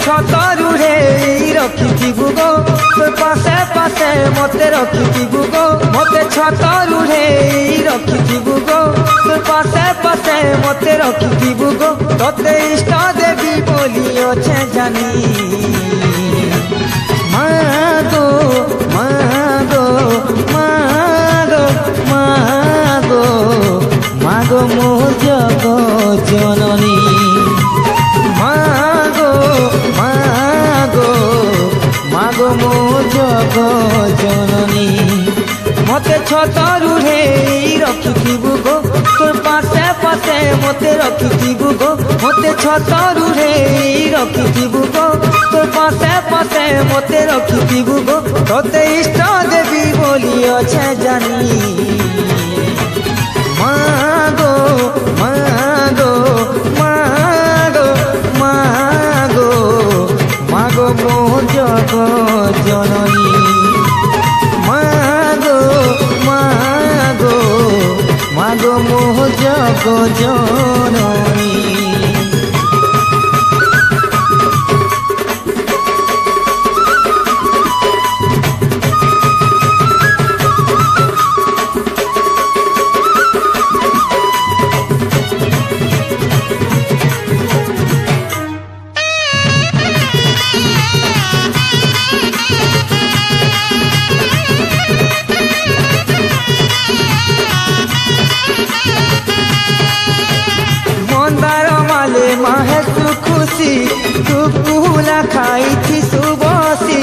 छतरू रे रखिथिबु गो तो पासे पासे मते रखिथिबु गो मते छतरू रे रखिथिबु गो तो पासे पासे मते रखिथिबु गो तोते इष्ट देवी बोली अछे जानी मागो मागो मागो मागो मागो मो जग जननी मागो मागो मागो मो जग जननी मते छतरू रे रखिथिबु गो तोर पासे पासे मते रखिथिबु गो मते छतरू रे रखिथिबु गो तोर पासे पासे मते रखिथिबु गो तोते इष्ट देवी बोली अछे जानी मागो मागो मागो मागो मागो मो जग जननी मागो मागो मागो मो जग जननी खुला खाई थी सुबसी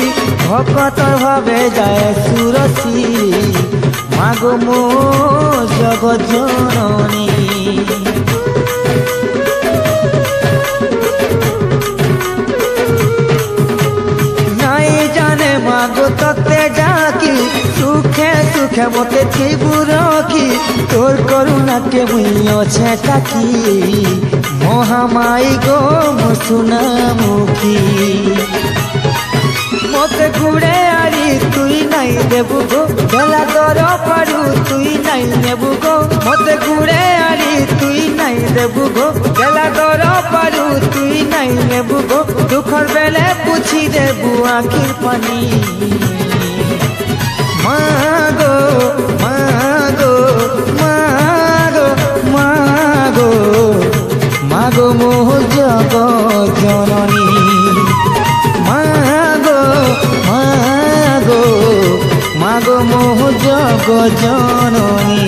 भकत भावे जाए सुरसी मागो मो जग जननी नाई जाने मागो तते जाकी सुखे सुखे मते थिबु रखी तोर करुणा के मुई अछे ताकी महामाई गो मुसुना मुखी मते गुड़े आरी तुई नाई देबु गो गला दर पारू तुई नाई नेबु गो मते गुड़े आरी तुई नाई देबु गो गला दर पारू तुई नाई नेबु गो दुखर बेले पूछी देबु आखिर पानी मागो मागो मागो मागो मागो मो जग जननी मागो मागो मागो मो जग जननी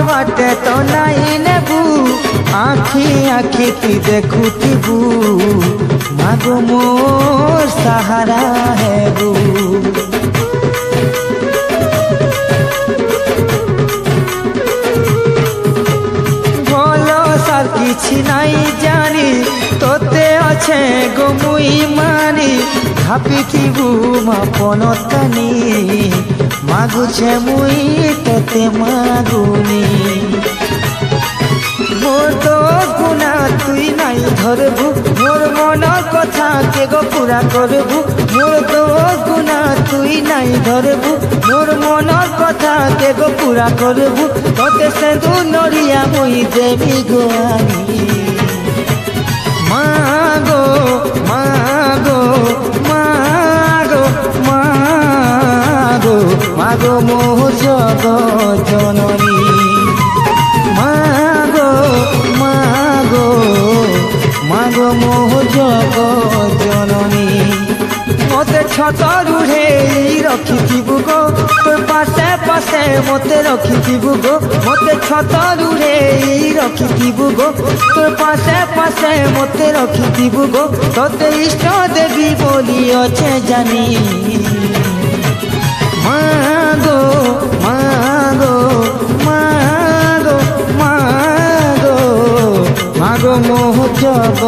बाटे तो नाई नेबू आखी आखी की देखुथिबू मागो मोर सहारा हेबू भलो सार किछि नाई जानी तोते अछे गो मुई मानी भाबिथिबू मापन तानी मागुछे मुई तोते मागुनी मोर तो गुना तुई नाई धरबू मोर मन कथा के गो पूरा करबू मोर तो गुना तुई नाई धरबू मोर मन कथा के गो पूरा करबू तोते सेंदू नरिया मुई देवी गोआनी मागो मागो मागो मागो मागो मो जग जननी मागो मागो मागो मो जग जननी मते छतरू रे रखिथिबु गो तोर पासे पासे मते रखिथिबु गो मते छतरू रे रखिथिबु गो तोर पासे पासे मते रखिथिबु गो तोते इष्ट देवी बोली अछे जानी मागो मागो मागो मागो मागो मोह जग